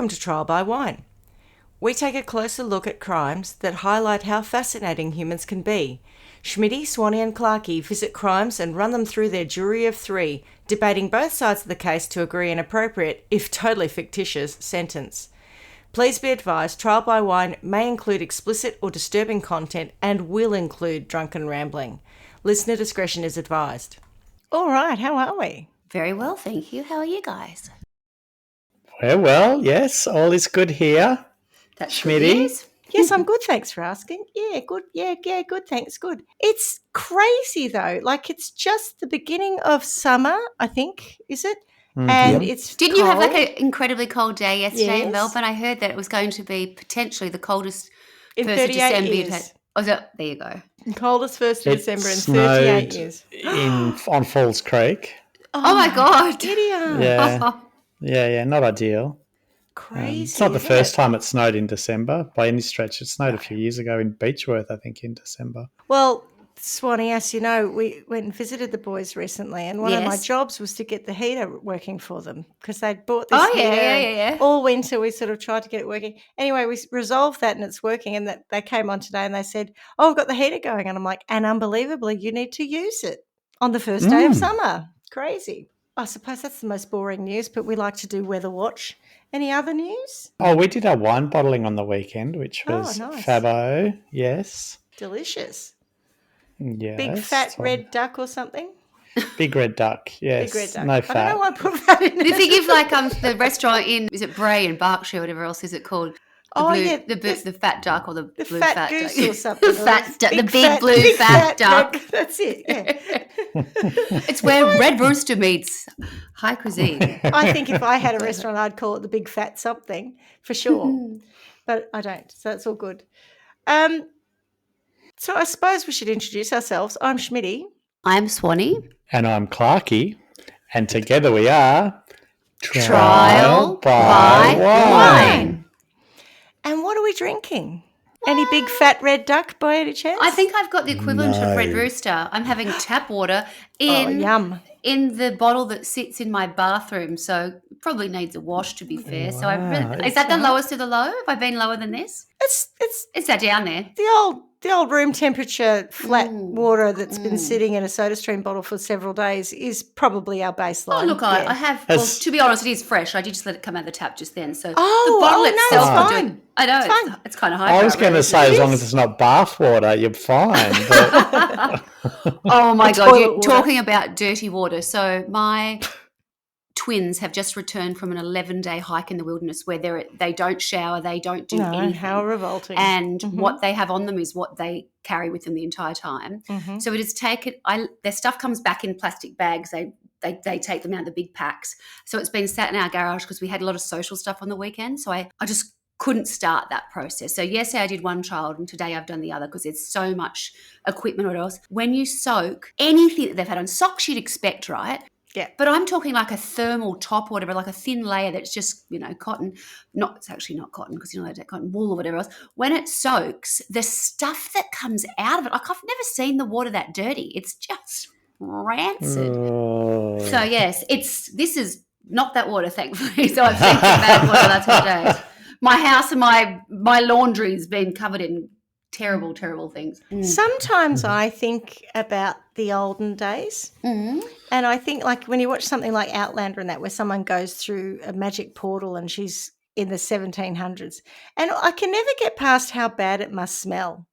Welcome to Trial by Wine. We take a closer look at crimes that highlight how fascinating humans can be. Schmidty, Swanee and Clarkey visit crimes and run them through their jury of three, debating both sides of the case to agree an appropriate, if totally fictitious, sentence. Please be advised, Trial by Wine may include explicit or disturbing content and will include drunken rambling. Listener discretion is advised. All right, how are we? Very well, thank you. How are you guys? Well, yes, all is good here. That's Schmidty? Yes, I'm good, thanks for asking. Yeah, good. Yeah, good, thanks, good. It's crazy, though. Like, it's just the beginning of summer, I think, is it? And it's Didn't cold. you have like an incredibly cold day yesterday in Yes. Melbourne? I heard that it was going to be potentially the coldest In 1st of 38 December you'd years. had. Oh, there you go. Coldest 1st of It December in snowed 38 years. on Falls Creek. Oh my God. Idiot. Yeah, not ideal. Crazy. It's not the isn't first it? time it snowed in December by any stretch. It snowed a few years ago in Beechworth, I think, in December. Well, Swanee, as you know, we went and visited the boys recently, and one of my Yes. jobs was to get the heater working for them because they'd bought this Oh, heater. yeah, and yeah. All winter we sort of tried to get it working. Anyway, we resolved that and it's working, and that they came on today and they said, oh, we've got the heater going. And I'm like, and unbelievably, you need to use it on the first day of summer. Crazy. I suppose that's the most boring news, but we like to do Weather Watch. Any other news? Oh, we did our wine bottling on the weekend, which was nice. fabo, yes. Delicious. Yes. Big fat red duck or something? Big red duck, yes. Big red duck. No I don't fat. know why I put that in Did it. they give like the restaurant in, is it Bray in Berkshire, whatever else is it called? The fat duck or the blue fat goose or something. The fat duck, the big fat- blue big fat duck. red- that's it, yeah. It's where Red Rooster meets high cuisine. I think if I had a restaurant, I'd call it the big fat something for sure. But I don't, so that's all good. So I suppose we should introduce ourselves. I'm Schmidty. I'm Swanee. And I'm Clarkey, and together we are Trial by Wine. And what are we drinking? Any big fat red duck by any chance? I think I've got the equivalent of Red No. Rooster. I'm having tap water yum. in the bottle that sits in my bathroom, so it probably needs a wash to be fair. So is that the lowest of the low? Have I been lower than this? It's that down there? the old room temperature flat water that's been sitting in a soda stream bottle for several days is probably our baseline. Oh, look, Yeah. I have. Well, to be honest, it is fresh. I did just let it come out of the tap just then. So the no, bottle it's itself, fine. I know It's fine. it's kind of high. I was going to say, as long as it's not bath water, you're fine. But Oh my God, toilet you're water. talking about dirty water. So my twins have just returned from an 11-day hike in the wilderness where they don't shower, they don't do anything. How revolting. And what they have on them is what they carry with them the entire time. So it has taken, their stuff comes back in plastic bags. They take them out of the big packs. So it's been sat in our garage because we had a lot of social stuff on the weekend. So I just couldn't start that process. So yesterday I did one child and today I've done the other because there's so much equipment or else. When you soak anything that they've had on, socks you'd expect, right? Yeah. But I'm talking like a thermal top or whatever, like a thin layer that's just, cotton. It's actually not cotton because you know they take cotton wool or whatever else. When it soaks, the stuff that comes out of it, like I've never seen the water that dirty. It's just rancid. So yes, this is not that water, thankfully. So I've seen some bad water the last few days. My house and my laundry's been covered in terrible, terrible things. Sometimes I think about the olden days, and I think like when you watch something like Outlander and that, where someone goes through a magic portal and she's in the 1700s, and I can never get past how bad it must smell.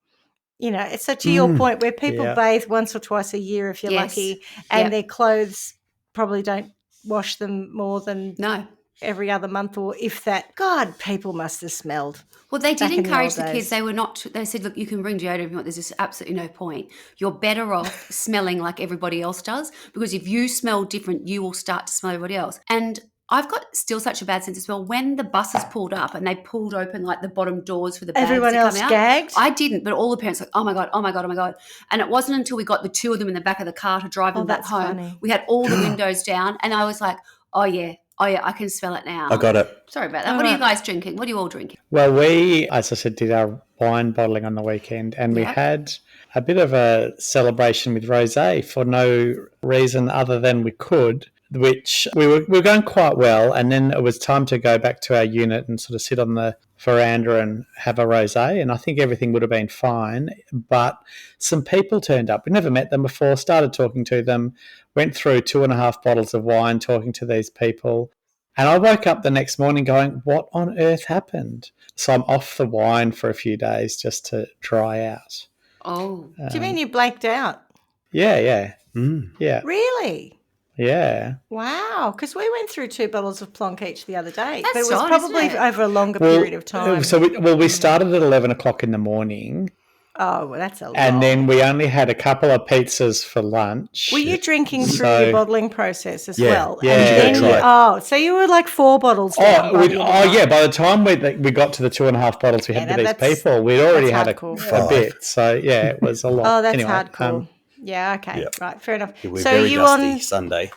It's so to your point where people bathe once or twice a year if you're Yes. lucky, and Yep. their clothes probably don't wash them more than No. every other month, or if that. God, people must have smelled. Well, they did Back in the encourage old the kids. days. They said, look, you can bring deodorant if you want. There's just absolutely no point. You're better off smelling like everybody else does, because if you smell different, you will start to smell everybody else. And I've got still such a bad sense of smell. When the buses pulled up and they pulled open like the bottom doors for the bags Everyone to else come out. gagged? I didn't, but all the parents were like, oh my God, oh my God, oh my God. And it wasn't until we got the two of them in the back of the car to drive them back that's home. funny. We had all the windows down and I was like, oh yeah, I can smell it now. I got it. Sorry about that. What are you guys drinking? What are you all drinking? Well, we, as I said, did our wine bottling on the weekend, and we had a bit of a celebration with rosé for no reason other than we could. which we were going quite well. And then it was time to go back to our unit and sort of sit on the veranda and have a rosé. And I think everything would have been fine. But some people turned up. We never met them before, started talking to them, went through 2.5 bottles of wine talking to these people. And I woke up the next morning going, what on earth happened? So I'm off the wine for a few days just to dry out. Oh. Do you mean you blanked out? Yeah. Mm. Yeah. Really? Yeah. Wow, because we went through 2 bottles of Plonk each the other day. That's but it was odd, probably isn't it? over a longer period of time. So we started at 11 o'clock in the morning, Oh, well, that's a lot. and then we only had a couple of pizzas for lunch. Were you drinking through So- your bottling process as Yeah. well? Yeah, And then, yeah. Oh, so you were like 4 bottles down. by the end of the night. yeah. By the time we got to the 2.5 bottles we had Yeah, with these that's- people, we'd already that's had hardcore. a bit. So yeah, it was a lot. Oh, that's Anyway, hardcore. Yeah, okay. Yep. Right, fair enough. We're So very you dusty Sunday.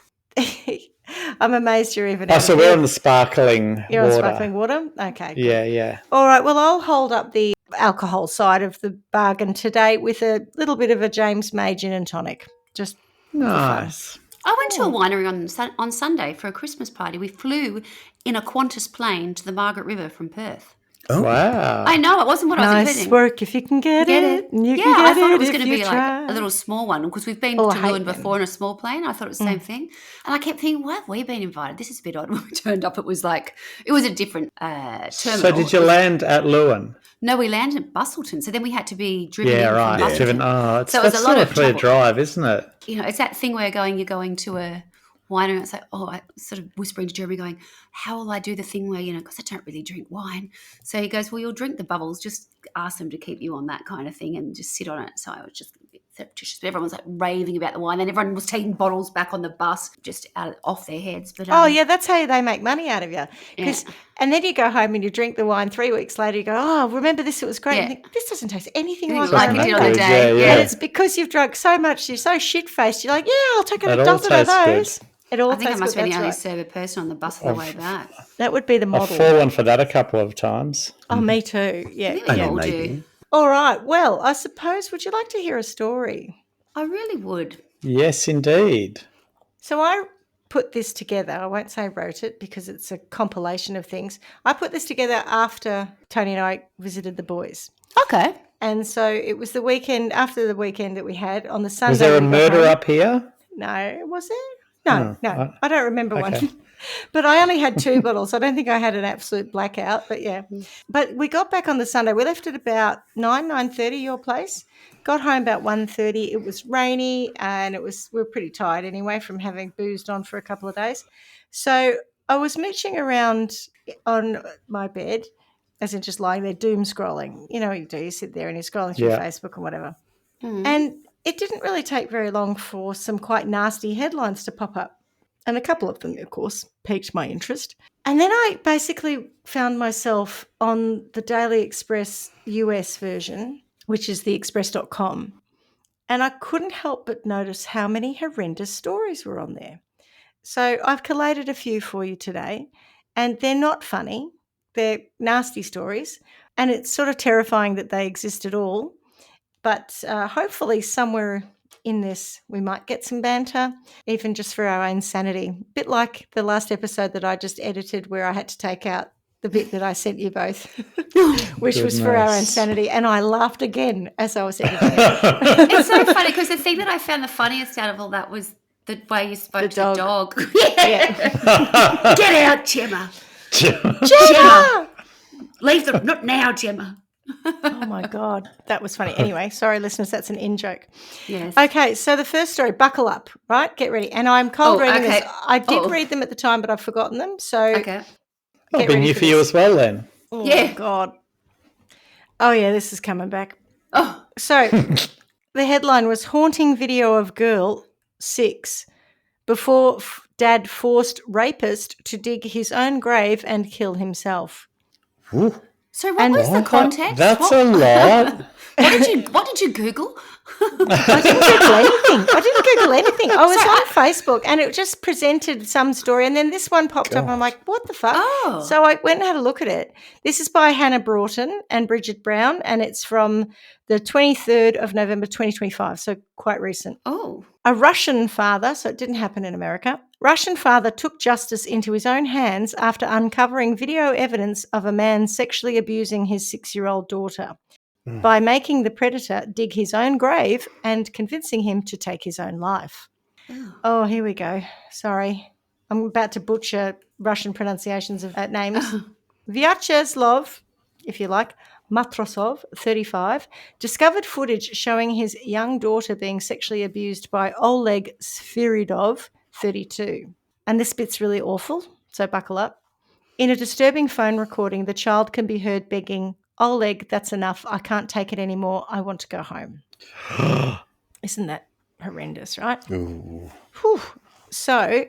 I'm amazed you're even Oh, out so of we're bed. on the sparkling You're on water. sparkling water? Okay. Good. Yeah. All right. Well, I'll hold up the alcohol side of the bargain today with a little bit of a James May gin and tonic. Just Nice. I went to a winery on Sunday for a Christmas party. We flew in a Qantas plane to the Margaret River from Perth. Oh. Wow. I know, it wasn't what I was nice expecting. work if you can get it. And you yeah, can get I thought it was if going to you be try. like a little small one because we've been Oh, I to hate Lewin them. before in a small plane. I thought it was the same thing. And I kept thinking, why have we been invited? This is a bit odd. When we turned up, it was a different terminal. So did you land at Lewin? No, we landed at Bustleton. So then we had to be driven Yeah, in right. from Bustleton. It's So it was that's a lot still of a clear trouble. drive, isn't it? You know, it's that thing where you're going to a winery. It's like, I sort of whispering to Jeremy going, how will I do the thing where, because I don't really drink wine. So he goes, well, you'll drink the bubbles. Just ask them to keep you on that kind of thing and just sit on it. So I was just a bit surreptitious. But everyone was like raving about the wine. Then everyone was taking bottles back on the bus just off their heads. But Oh, yeah, that's how they make money out of you. Yeah. And then you go home and you drink the wine 3 weeks later, you go, oh, remember this, it was great. Yeah. And you think, this doesn't taste anything Anything like like I it did remember. on the day. Yeah. And it's because you've drunk so much, you're so shit-faced, you're like, yeah, I'll take That a all dozen of tastes good. those. It all I think I tastes must good, have been the only that's right. sober person on the bus on the way back. That would be the I've model. fallen for that a couple of times. Oh, me too. Yeah. I think I we know, all do. maybe. All right. Well, I suppose, would you like to hear a story? I really would. Yes, indeed. So I put this together. I won't say wrote it because it's a compilation of things. I put this together after Tony and I visited the boys. Okay. And so it was the weekend, after the weekend that we had on the Sunday. Was there a we got murder home. up here? No, was there? No, Oh, I don't remember okay. one. But I only had 2 bottles. I don't think I had an absolute blackout, but yeah. But we got back on the Sunday. We left at about 9:30 your place. Got home about 1:30. It was rainy and we were pretty tired anyway from having boozed on for a couple of days. So I was mooching around on my bed, as in just lying there doom scrolling. You know what you do, you sit there and you're scrolling through Yeah. Facebook or whatever. And it didn't really take very long for some quite nasty headlines to pop up. And a couple of them, of course, piqued my interest. And then I basically found myself on the Daily Express US version, which is the express.com. And I couldn't help but notice how many horrendous stories were on there. So I've collated a few for you today. And they're not funny. They're nasty stories. And it's sort of terrifying that they exist at all. But hopefully somewhere in this we might get some banter, even just for our own sanity. A bit like the last episode that I just edited where I had to take out the bit that I sent you both, which was for our own Goodness. sanity. And I laughed again as I was editing it. It's so funny because the thing that I found the funniest out of all that was the way you spoke to the dog. Yeah. Get out, Gemma. Gemma! Leave them. Not now, Gemma. Oh, my God. That was funny. Anyway, sorry, listeners, that's an in-joke. Yes. Okay, so the first story, buckle up, right? Get ready. And I'm cold reading okay. this. I did Oh. read them at the time, but I've forgotten them. So Okay. I've Get been ready new for for you this. as well then. Oh, Yeah. God. Oh, yeah, this is coming back. Oh, So the headline was Haunting Video of Girl 6 Before Dad Forced Rapist to Dig His Own Grave and Kill Himself. Ooh, so what was the context? that's what, a lot. what did you Google? I didn't Google anything. I was on Facebook and it just presented some story and then this one popped up and I'm like, what the fuck? Oh. So I went and had a look at it. This is by Hannah Broughton and Bridget Brown and it's from the 23rd of November 2025, so quite recent. Oh. A Russian father, so it didn't happen in America, Russian father took justice into his own hands after uncovering video evidence of a man sexually abusing his 6-year-old daughter by making the predator dig his own grave and convincing him to take his own life. Oh, here we go. Sorry. I'm about to butcher Russian pronunciations of names. Vyacheslav, if you like, Matrosov, 35, discovered footage showing his young daughter being sexually abused by Oleg Sviridov, 32. And this bit's really awful, so buckle up. In a disturbing phone recording, the child can be heard begging, Oleg, that's enough. I can't take it anymore. I want to go home. Isn't that horrendous, right? Ooh. Whew. So,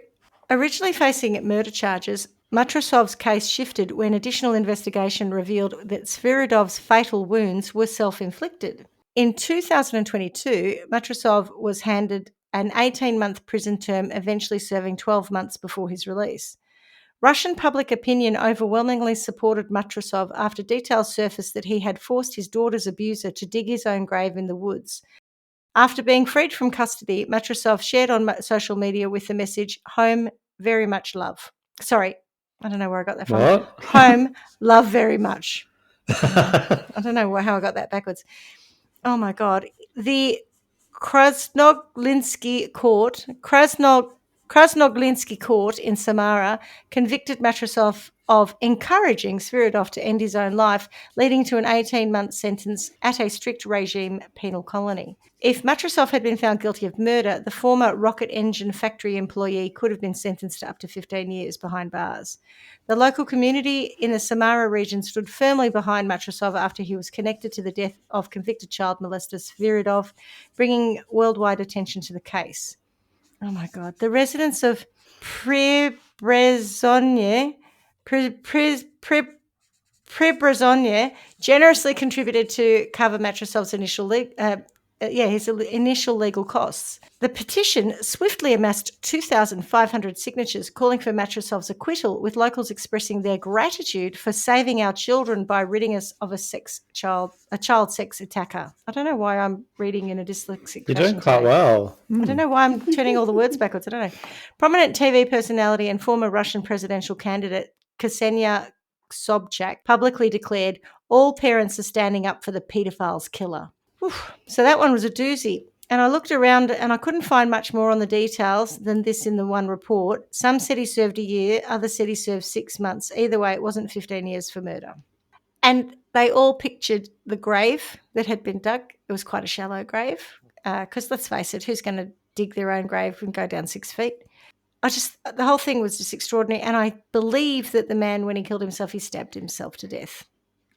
originally facing murder charges, Matrosov's case shifted when additional investigation revealed that Sviridov's fatal wounds were self-inflicted. In 2022, Matrosov was handed an 18-month prison term, eventually serving 12 months before his release. Russian public opinion overwhelmingly supported Matrosov after details surfaced that he had forced his daughter's abuser to dig his own grave in the woods. After being freed from custody, Matrosov shared on social media with the message, home, very much love. Sorry, I don't know where I got that from. What? Home, love very much. I don't know how I got that backwards. Oh, my God. The Krasnoglinsky court in Samara convicted Matrosov of encouraging Sviridov to end his own life, leading to an 18-month sentence at a strict regime penal colony. If Matrosov had been found guilty of murder, the former rocket engine factory employee could have been sentenced to up to 15 years behind bars. The local community in the Samara region stood firmly behind Matrosov after he was connected to the death of convicted child molester Sviridov, bringing worldwide attention to the case. Oh, my God. The residents of Prebrezhonye generously contributed to cover Matrosov's initial legal costs. The petition swiftly amassed 2,500 signatures calling for Matrosov's acquittal, with locals expressing their gratitude for saving our children by ridding us of a child sex attacker. I don't know why I'm reading in a dyslexic You're fashion doing quite today. well. I don't know why I'm turning all the words backwards. I don't know. Prominent TV personality and former Russian presidential candidate Ksenia Sobchak publicly declared, all parents are standing up for the paedophile's killer. Whew. So that one was a doozy. And I looked around and I couldn't find much more on the details than this in the one report. Some said he served a year, others said he served 6 months. Either way, it wasn't 15 years for murder. And they all pictured the grave that had been dug. It was quite a shallow grave because let's face it, who's going to dig their own grave and go down 6 feet? The whole thing was just extraordinary. And I believe that the man, when he killed himself, he stabbed himself to death,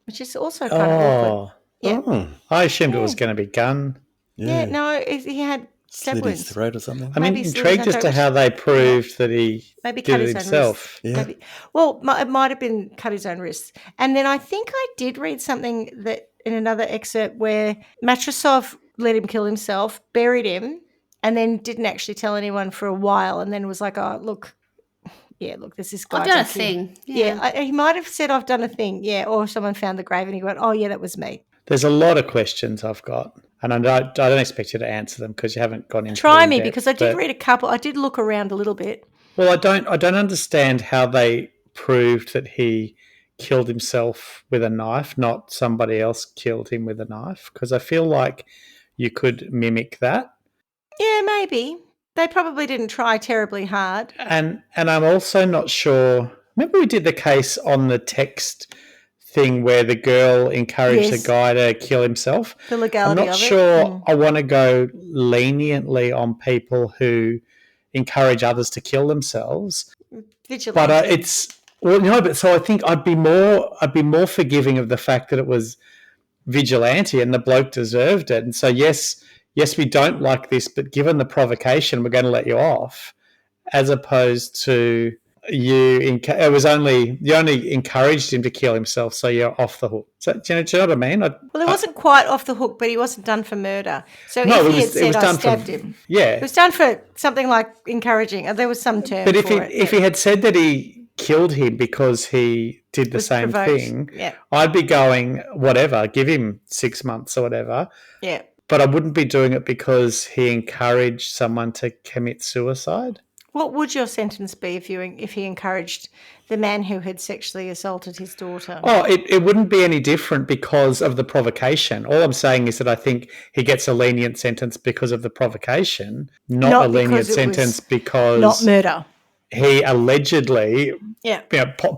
which is also kind of awkward. Yeah. Oh, I assumed it was going to be gun. Yeah, no, he had stab slit his wounds. throat or something. I mean, Maybe slit intrigued his as own to throat. how they proved that he Maybe did cut it his own himself. wrists. Yeah. Maybe. Well, it might have been cut his own wrists. And then I think I did read something that in another excerpt where Matrosov let him kill himself, buried him, and then didn't actually tell anyone for a while, and then was like, oh, look, there's this guy. I've done a back here. thing. Yeah, he might have said, I've done a thing, or someone found the grave and he went, oh, yeah, that was me. There's a lot of questions I've got, and I don't expect you to answer them because you haven't gone into Try it me, in depth, because I did but- read a couple. I did look around a little bit. Well, I don't understand how they proved that he killed himself with a knife, not somebody else killed him with a knife, because I feel like you could mimic that. Yeah, maybe. They probably didn't try terribly hard. And I'm also not sure. Remember we did the case on the text thing where the girl encouraged Yes. the guy to kill himself. The legality I'm not of sure it. I want to go leniently on people who encourage others to kill themselves. Vigilante. But so I think I'd be more forgiving of the fact that it was vigilante and the bloke deserved it. And so yes, we don't like this, but given the provocation, we're going to let you off, as opposed to you only encouraged him to kill himself, so you're off the hook. So do you know what I mean? Well, it wasn't quite off the hook, but he wasn't done for murder. So No, if he it had was said, I done stabbed for him. yeah. It was done for something like encouraging. There was some term But for it. if he had said that he killed him because he did the Was same provoked. thing, Yeah. I'd be going, whatever, give him 6 months or whatever. Yeah. But I wouldn't be doing it because he encouraged someone to commit suicide. What would your sentence be if he encouraged the man who had sexually assaulted his daughter? Oh, it wouldn't be any different because of the provocation. All I'm saying is that I think he gets a lenient sentence because of the provocation, not a lenient sentence because not murder. He allegedly, Yeah,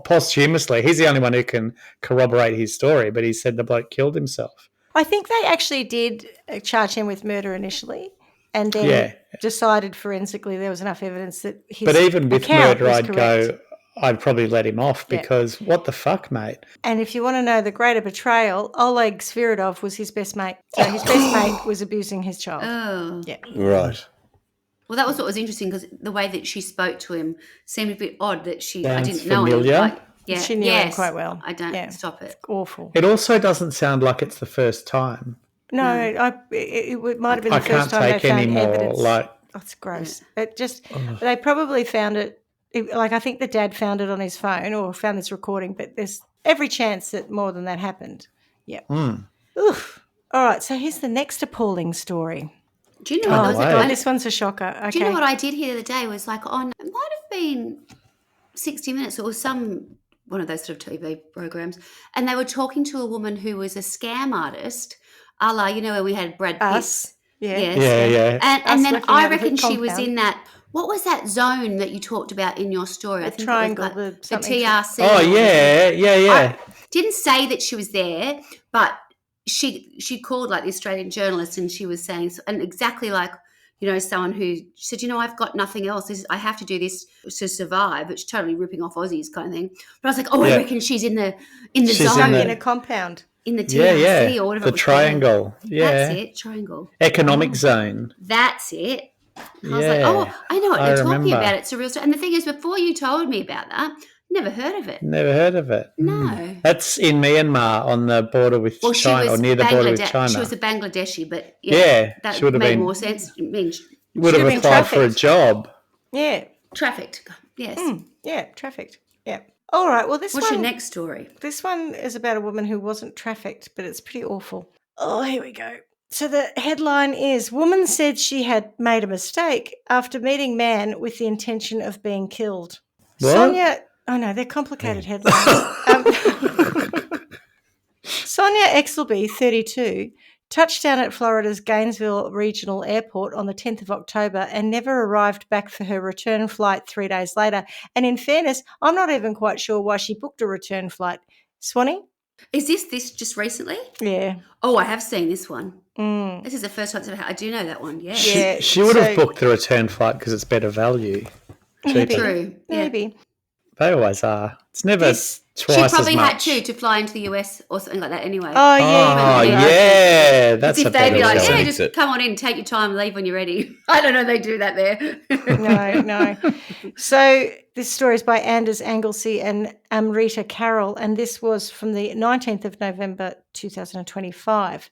posthumously, he's the only one who can corroborate his story, but he said the bloke killed himself. I think they actually did charge him with murder initially, and then decided forensically there was enough evidence that his But even with account murder, was I'd correct. I'd probably let him off because what the fuck, mate? And if you want to know the greater betrayal, Oleg Sviridov was his best mate. So his best mate was abusing his child. Oh. Yeah. Right. Well, that was what was interesting because the way that she spoke to him seemed a bit odd that I Sounds didn't know him. familiar. Like, yeah, She knew him quite well. I don't Yeah. stop it. Awful. It also doesn't sound like it's the first time. No, it might have been I the first can't time they take any found more. evidence. Like, That's gross. It just they probably found it. Like I think the dad found it on his phone or found this recording, but there's every chance that more than that happened. Yeah. Oof. All right. So here's the next appalling story. Do you know what? There was a wow. guy This one's a shocker. Okay. Do you know what I did here the other day was like on, it might have been 60 Minutes or one of those sort of TV programs, and they were talking to a woman who was a scam artist, a la, where we had Brad Pitt. Us. Yeah. Yes. Yeah. And then working I out of reckon the she was compound. in that, what was that zone that you talked about in your story? I think triangle, it was the the something- TRC. oh, yeah. Didn't say that she was there, but she called like the Australian journalist and she was saying, and exactly like, someone who said, I've got nothing else. I have to do this to survive. It's totally ripping off Aussies kind of thing. But I was like, I reckon she's in the She's zone, in a compound. in the TRC or whatever. The it was triangle. called. Yeah. That's it, triangle. Economic zone. That's it. I was Yeah, like, oh, I know what I they're talking remember. about. It's a real story. And the thing is, before you told me about that, never heard of it. Never heard of it. No. That's in Myanmar on the border with Well, China, or near the border with China. She was a Bangladeshi, but Yeah, she would that have made been- more sense. I mean, Would have She'd have been applied for a trafficked. job. Yeah. trafficked. Yes. Yeah. Trafficked. Yeah. All right. Well, What's your next story? This one is about a woman who wasn't trafficked, but it's pretty awful. Oh, here we go. So the headline is, Woman said she had made a mistake after meeting man with the intention of being killed. What? Sonia, oh no, they're complicated headlines. Sonia Exelby, 32, touched down at Florida's Gainesville Regional Airport on the 10th of October and never arrived back for her return flight 3 days later. And in fairness, I'm not even quite sure why she booked a return flight. Swanee? Is this just recently? Yeah. Oh, I have seen this one. This is the first time it's ever. I do know that one. Yeah. Yeah. She would have so- booked the return flight because it's better value. Maybe. Cheaper. True. Yeah. Maybe. They always are. It's never This- twice She as probably had much. to fly into the US or something like that anyway. Oh, yeah. Oh, Yeah. yeah. As That's if a they'd be better like, value. yeah, value. just It. come on in, take your time, leave when you're ready. I don't know they do that there. No. So this story is by Anders Anglesey and Amrita Carroll, and this was from the 19th of November 2025.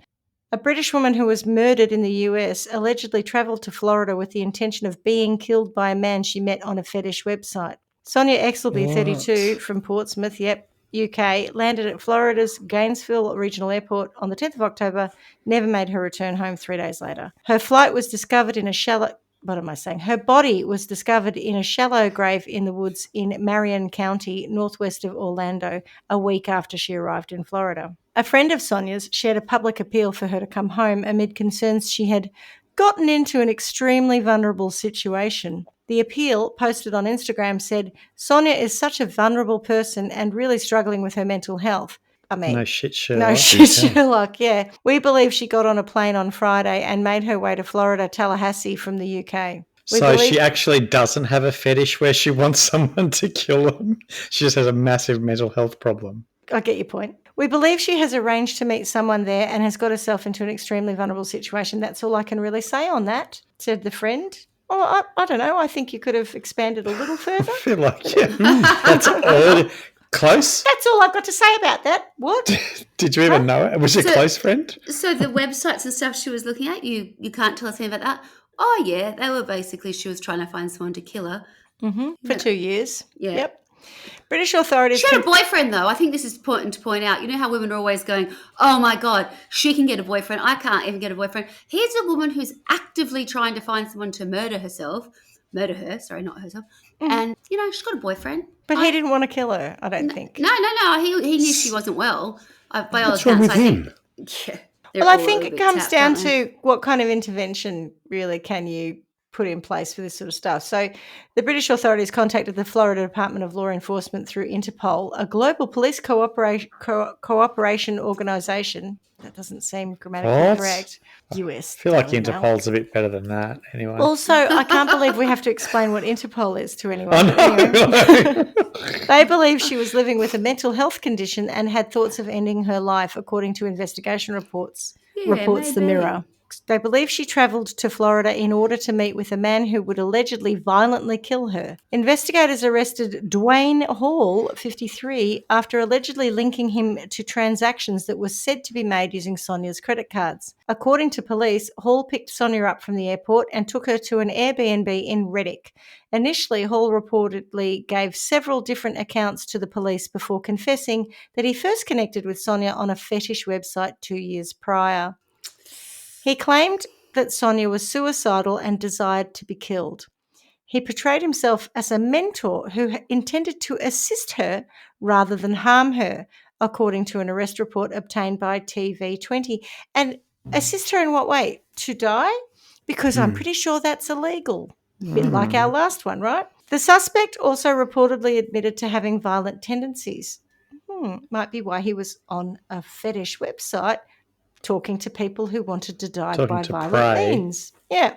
A British woman who was murdered in the US allegedly travelled to Florida with the intention of being killed by a man she met on a fetish website. Sonia Exelby, 32, from Portsmouth, UK, landed at Florida's Gainesville Regional Airport on the 10th of October, never made her return home 3 days later. Her flight was discovered in a shallow... What am I saying? Her body was discovered in a shallow grave in the woods in Marion County, northwest of Orlando, a week after she arrived in Florida. A friend of Sonia's shared a public appeal for her to come home amid concerns she had gotten into an extremely vulnerable situation. The appeal, posted on Instagram, said, Sonia is such a vulnerable person and really struggling with her mental health. I mean, No shit, Sherlock. no shit, Sherlock, yeah. We believe she got on a plane on Friday and made her way to Florida, Tallahassee from the UK. We So believe- she actually doesn't have a fetish where she wants someone to kill them. She just has a massive mental health problem. I get your point. We believe she has arranged to meet someone there and has got herself into an extremely vulnerable situation. That's all I can really say on that, said the friend. Oh, I don't know. I think you could have expanded a little further. I feel like, that's all. Close? That's all I've got to say about that. What? Did you even know it? Was she a So- close friend? So the websites and stuff she was looking at, you can't tell us anything about that. Oh yeah, they were basically she was trying to find someone to kill her. For 2 years. Yeah. Yep. British authorities... She had a boyfriend though. I think this is important to point out. You know how women are always going, oh my God, she can get a boyfriend. I can't even get a boyfriend. Here's a woman who's actively trying to find someone to murder herself, murder her. Sorry, not herself. And, she's got a boyfriend. But he didn't want to kill her, I don't think. No. He knew she wasn't well. By all What's wrong accounts, with I him? think. Yeah. Well, I think it comes down to what kind of intervention really can you put in place for this sort of stuff. So the British authorities contacted the Florida Department of Law Enforcement through Interpol, a global police cooperation organisation. That doesn't seem grammatically correct. US. I feel like Daily Mail. Interpol's a bit better than that anyway. Also, I can't believe we have to explain what Interpol is to anyone. I know. Anyway. They believe she was living with a mental health condition and had thoughts of ending her life, according to investigation reports The Mirror. They believe she travelled to Florida in order to meet with a man who would allegedly violently kill her. Investigators arrested Dwayne Hall, 53, after allegedly linking him to transactions that were said to be made using Sonia's credit cards. According to police, Hall picked Sonia up from the airport and took her to an Airbnb in Reddick. Initially, Hall reportedly gave several different accounts to the police before confessing that he first connected with Sonia on a fetish website 2 years prior. He claimed that Sonia was suicidal and desired to be killed. He portrayed himself as a mentor who intended to assist her rather than harm her, according to an arrest report obtained by TV20. And assist her in what way? To die? Because I'm pretty sure that's illegal. A bit like our last one, right? The suspect also reportedly admitted to having violent tendencies. Might be why he was on a fetish website talking to people who wanted to die by violent means. Yeah.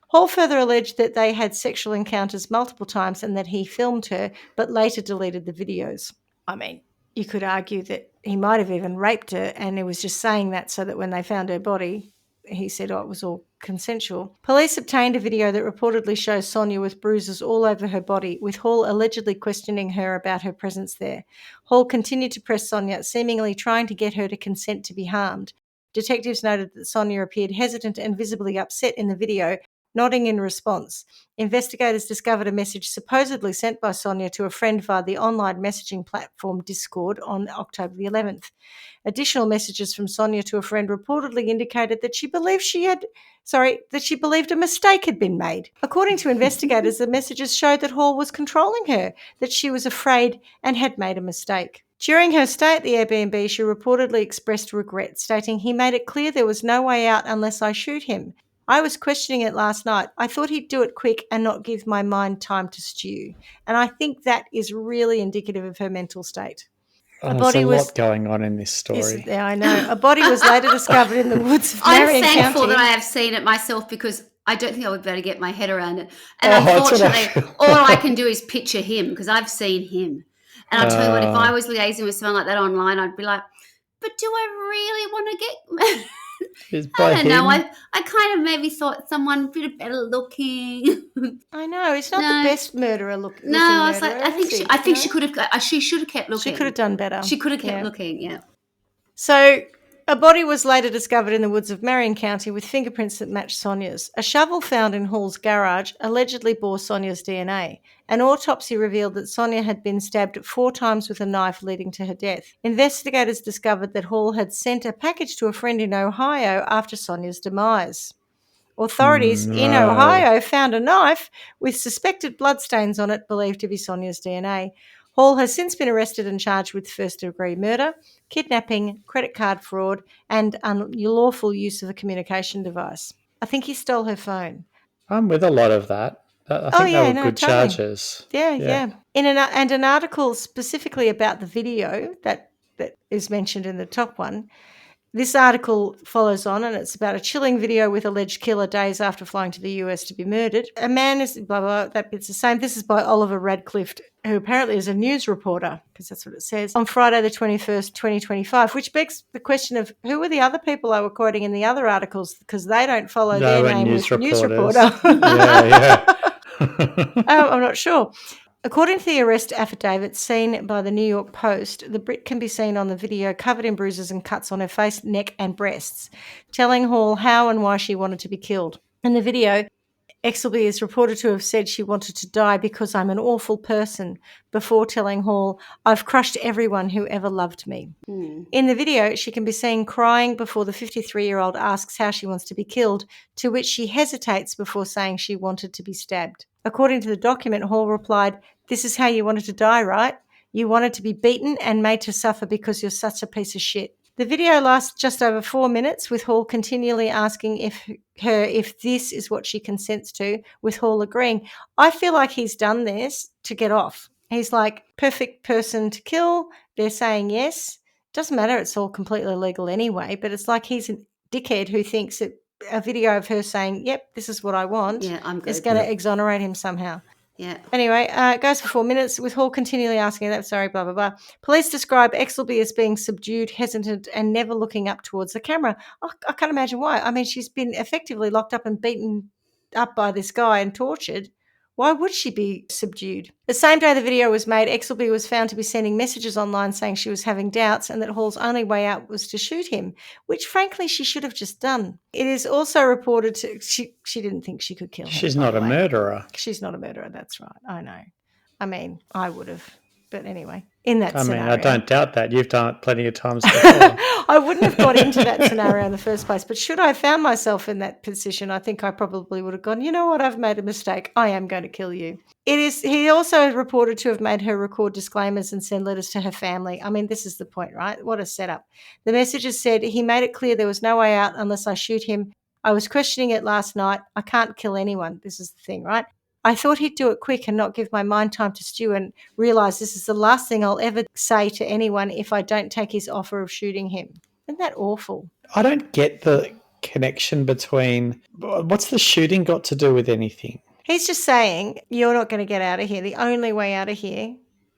Hall further alleged that they had sexual encounters multiple times and that he filmed her, but later deleted the videos. I mean, you could argue that he might have even raped her and he was just saying that so that when they found her body, he said, it was all consensual. Police obtained a video that reportedly shows Sonia with bruises all over her body, with Hall allegedly questioning her about her presence there. Hall continued to press Sonia, seemingly trying to get her to consent to be harmed. Detectives noted that Sonia appeared hesitant and visibly upset in the video, nodding in response. Investigators discovered a message supposedly sent by Sonia to a friend via the online messaging platform Discord on October the 11th. Additional messages from Sonia to a friend reportedly indicated that she believed a mistake had been made. According to investigators, the messages showed that Hall was controlling her, that she was afraid and had made a mistake. During her stay at the Airbnb, she reportedly expressed regret, stating, "He made it clear there was no way out unless I shoot him. I was questioning it last night. I thought he'd do it quick and not give my mind time to stew." And I think that is really indicative of her mental state. There's a lot going on in this story. Yeah, I know. A body was later discovered in the woods of Marion County. I'm thankful that I have seen it myself because I don't think I would be able to get my head around it. And unfortunately, all I can do is picture him because I've seen him. And I'll tell you what, if I was liaising with someone like that online, I'd be like, but do I really want to get... I don't know. I kind of maybe thought someone a bit better looking. I know. It's not the best murderer looking. No, I was like, I think she could have. She should have kept looking. She could have done better. She could have kept looking. Yeah. So a body was later discovered in the woods of Marion County with fingerprints that matched Sonia's. A shovel found in Hall's garage allegedly bore Sonia's DNA. An autopsy revealed that Sonia had been stabbed 4 times with a knife, leading to her death. Investigators discovered that Hall had sent a package to a friend in Ohio after Sonia's demise. Authorities in Ohio found a knife with suspected bloodstains on it, believed to be Sonia's DNA. Hall has since been arrested and charged with first-degree murder, kidnapping, credit card fraud, and unlawful use of a communication device. I think he stole her phone. I'm with a lot of that. I think they were good charges. Yeah. An article specifically about the video that is mentioned in the top one. This article follows on, and it's about a chilling video with alleged killer days after flying to the US to be murdered. A man is blah blah. That bit's the same. This is by Oliver Radcliffe, who apparently is a news reporter, because that's what it says, on Friday the 21st, 2025, which begs the question of who were the other people I were quoting in the other articles, because they don't follow their name with news reporter. Yeah. I'm not sure. According to the arrest affidavit seen by the New York Post, the Brit can be seen on the video covered in bruises and cuts on her face, neck and breasts, telling Hall how and why she wanted to be killed. In the video, Exelby is reported to have said she wanted to die because I'm an awful person, before telling Hall, "I've crushed everyone who ever loved me." In the video, she can be seen crying before the 53-year-old asks how she wants to be killed, to which she hesitates before saying she wanted to be stabbed. According to the document, Hall replied, "This is how you wanted to die, right? You wanted to be beaten and made to suffer because you're such a piece of shit." The video lasts just over 4 minutes, with Hall continually asking if this is what she consents to, with Hall agreeing. I feel like he's done this to get off. He's like, perfect person to kill. They're saying yes. Doesn't matter. It's all completely legal anyway, but it's like he's a dickhead who thinks that a video of her saying, yep, this is what I want, Yeah, I'm good. is going to exonerate him somehow. Yeah. Anyway, it goes for 4 minutes, with Hall continually asking that, sorry, blah, blah, blah. Police describe Exelby as being subdued, hesitant, and never looking up towards the camera. I can't imagine why. I mean, she's been effectively locked up and beaten up by this guy and tortured. Why would she be subdued? The same day the video was made, Exelby was found to be sending messages online saying she was having doubts and that Hall's only way out was to shoot him, which frankly she should have just done. It is also reported she didn't think she could kill him. She's not a murderer. She's not a murderer, that's right. I know. I mean, I would have. But anyway, in that scenario. I don't doubt that. You've done it plenty of times before. I wouldn't have got into that scenario in the first place. But should I have found myself in that position, I think I probably would have gone, you know what, I've made a mistake. I am going to kill you. He also reported to have made her record disclaimers and send letters to her family. I mean, this is the point, right? What a setup. The messages said, he made it clear there was no way out unless I shoot him. I was questioning it last night. I can't kill anyone. This is the thing, right? I thought he'd do it quick and not give my mind time to stew and realise this is the last thing I'll ever say to anyone if I don't take his offer of shooting him. Isn't that awful? I don't get the connection between what's the shooting got to do with anything? He's just saying, you're not going to get out of here. The only way out of here,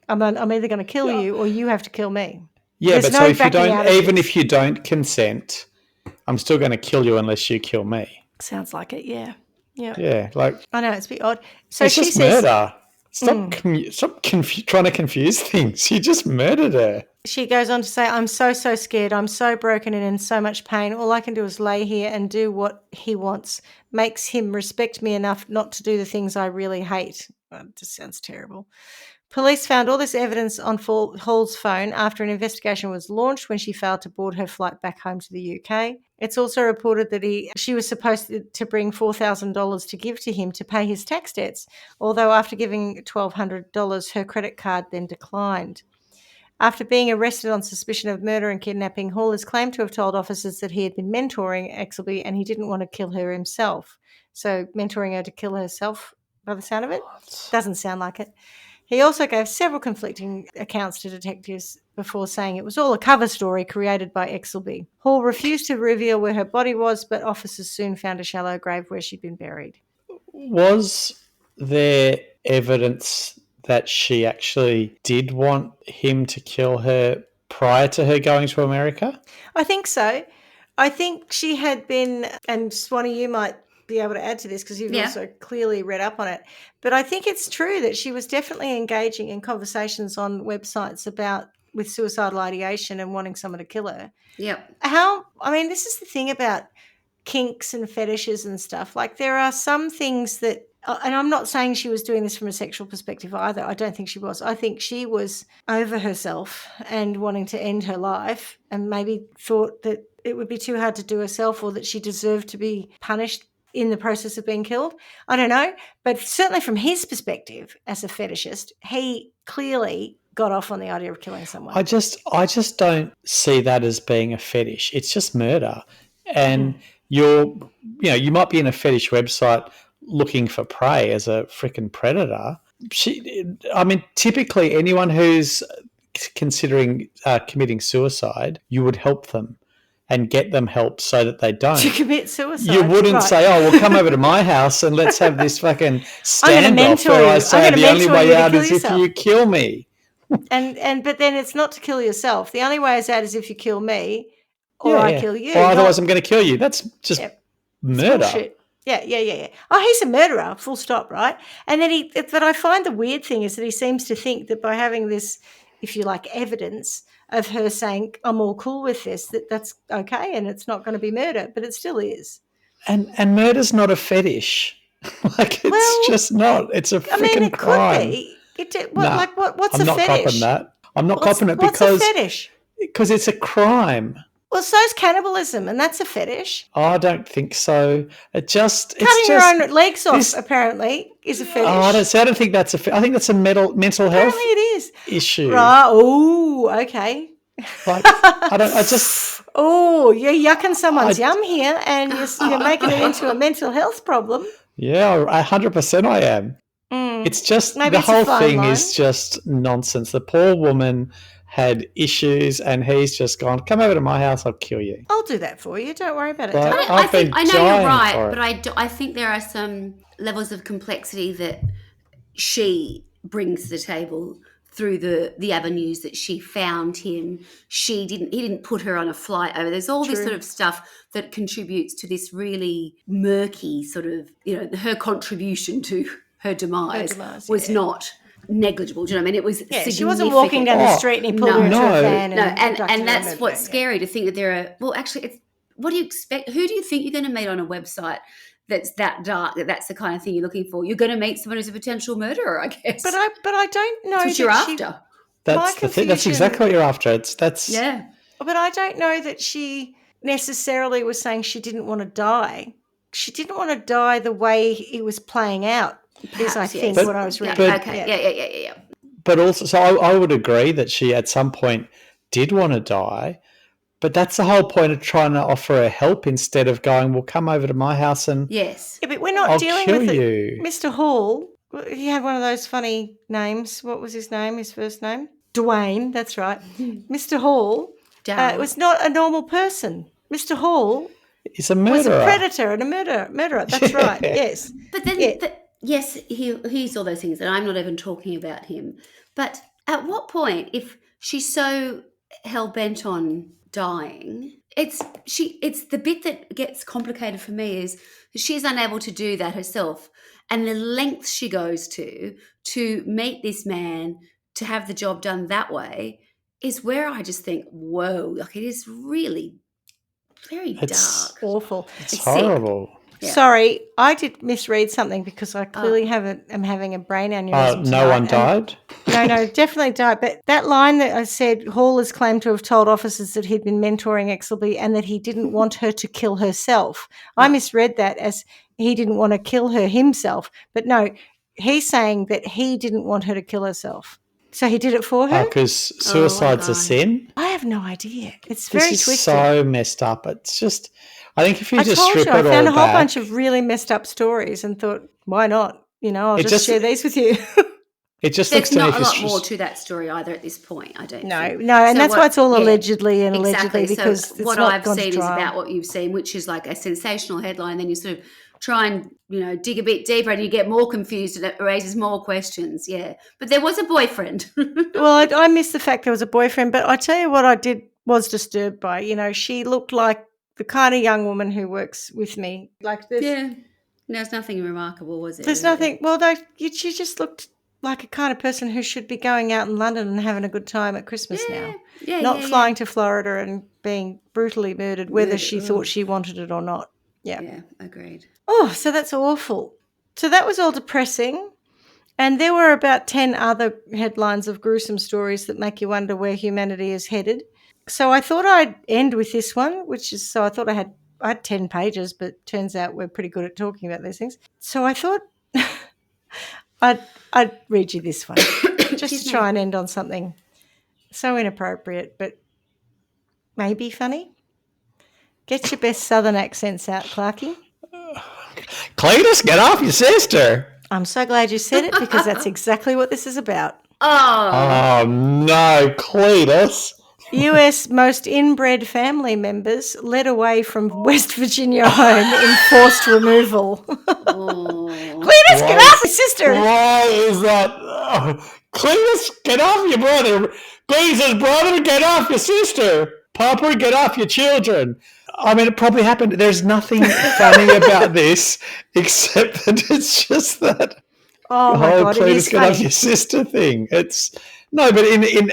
I'm either going to kill you or you have to kill me. Yeah, There's but no so if you backing out don't, of even this. if you don't consent, I'm still going to kill you unless you kill me. Sounds like it, yeah. Yeah, like I know, it's a bit odd. So it's she just says, murder. Stop trying to confuse things. You just murdered her. She goes on to say, I'm so scared. I'm so broken and in so much pain. All I can do is lay here and do what he wants. Makes him respect me enough not to do the things I really hate. Well, it just sounds terrible. Police found all this evidence on Hall's phone after an investigation was launched when she failed to board her flight back home to the UK. It's also reported that she was supposed to bring $4,000 to give to him to pay his tax debts, although after giving $1,200, her credit card then declined. After being arrested on suspicion of murder and kidnapping, Hall is claimed to have told officers that he had been mentoring Exelby and he didn't want to kill her himself. So mentoring her to kill herself, by the sound of it, doesn't sound like it. He also gave several conflicting accounts to detectives before saying it was all a cover story created by Exelby. Hall refused to reveal where her body was, but officers soon found a shallow grave where she'd been buried. Was there evidence that she actually did want him to kill her prior to her going to America? I think so. I think she had been, and Swanee, you might be able to add to this because you've also clearly read up on it. But I think it's true that she was definitely engaging in conversations on websites with suicidal ideation and wanting someone to kill her. Yep. This is the thing about kinks and fetishes and stuff. Like there are some things that, and I'm not saying she was doing this from a sexual perspective either. I don't think she was. I think she was over herself and wanting to end her life and maybe thought that it would be too hard to do herself or that she deserved to be punished in the process of being killed. I don't know. But certainly from his perspective as a fetishist, he clearly got off on the idea of killing someone. I just don't see that as being a fetish. It's just murder. And you might be in a fetish website looking for prey as a freaking predator. Typically anyone who's considering committing suicide, you would help them and get them help so that they don't. To commit suicide. You wouldn't say, oh, well, come over to my house and let's have this fucking standoff where I say the only way out is if you kill me. But then it's not to kill yourself. The only way out is if you kill me or I kill you. Or otherwise I'm going to kill you. That's just murder. Bullshit. Yeah. Oh, he's a murderer, full stop, right? And then but I find the weird thing is that he seems to think that by having this, if you like, evidence of her saying, I'm all cool with this, that's okay and it's not going to be murder, but it still is. And murder's not a fetish. It's just not. It's a freaking crime. Could be. What's I'm a not fetish? Copping that. I'm not copping it What's a fetish? Because it's a crime. Well, so's cannibalism, and that's a fetish. I don't think so. Cutting your own legs off, apparently, is a fetish. I don't think that's I think that's a mental health Apparently it is. issue. Right. Oh, okay. Like, I just... Oh, you're yucking someone's yum here, and you're making it into a mental health problem. Yeah, 100% I am. It's just Maybe the whole thing line. is just nonsense. The poor woman had issues, and he's just gone, come over to my house, I'll kill you. I'll do that for you. Don't worry about it. Like, I know you're right, but I think there are some levels of complexity that she brings to the table through the avenues that she found him. He didn't put her on a flight over. There's all this sort of stuff that contributes to this really murky sort of, her contribution to her demise was not negligible. Do you know what I mean? It was significant. She wasn't walking down the street and he pulled her into a van. And that's what's scary, to think that there are, well, actually, what do you expect? Who do you think you're going to meet on a website that's that dark, that's the kind of thing you're looking for? You're going to meet someone who's a potential murderer, I guess. But I don't know. That's what you're after. That's the thing. That's exactly what you're after. Yeah. But I don't know that she necessarily was saying she didn't want to die. She didn't want to die the way it was playing out. Perhaps, I think what I was reading. Yeah. But also, so I would agree that she at some point did want to die. But that's the whole point of trying to offer her help instead of going, well, come over to my house and but we're not dealing with it. Mr. Hall, he had one of those funny names. What was his name, his first name? Dwayne, that's right. Mr. Hall was not a normal person. Mr. Hall is a murderer. Was a predator and a murderer. That's right, yes. But then, yes, he's all those things, and I'm not even talking about him. But at what point, if she's so hell-bent on dying, it's the bit that gets complicated for me is she's unable to do that herself, and the lengths she goes to meet this man to have the job done that way is where I just think, whoa, like, it is really very dark, awful. It's horrible. Yeah. Sorry, I did misread something because I clearly am having a brain aneurysm. No one died? No, definitely died. But that line that I said, Hall has claimed to have told officers that he'd been mentoring Exelby and that he didn't want her to kill herself. I misread that as he didn't want to kill her himself. But no, he's saying that he didn't want her to kill herself. So he did it for her? Because suicide's a sin? I have no idea. It's very twisted. This is so messed up. It's just... I think if you just strip it all back... I found a whole bunch of really messed up stories and thought, why not? I'll just share these with you. It just There's looks to me... There's not a lot more to that story either at this point, I don't think. No, and that's why it's all allegedly and allegedly because so what I've seen is about what you've seen, which is like a sensational headline, then you sort of try and, dig a bit deeper and you get more confused and it raises more questions, But there was a boyfriend. Well, I missed the fact there was a boyfriend, but I tell you what I was disturbed by. She looked like the kind of young woman who works with me. Like this. Yeah. There's nothing remarkable, was it? There's nothing. Well, she just looked like a kind of person who should be going out in London and having a good time at Christmas now. Not flying to Florida and being brutally murdered, whether she thought she wanted it or not. Yeah, agreed. Oh, so that's awful. So that was all depressing. And there were about 10 other headlines of gruesome stories that make you wonder where humanity is headed. So I thought I'd end with this one, I thought I had 10 pages, but turns out we're pretty good at talking about these things. So I thought I'd read you this one just to try and end on something so inappropriate, but maybe funny. Get your best southern accents out, Clarkie. Cletus, get off your sister. I'm so glad you said it because that's exactly what this is about. Oh no, Cletus. US most inbred family members led away from West Virginia home in forced removal. Cletus, get off your sister. Why is that? Cletus, get off your brother. Cletus' brother, get off your sister. Papa, get off your children. I mean, it probably happened. There's nothing funny about this except that it's just that God, Cletus, get off your sister thing. But in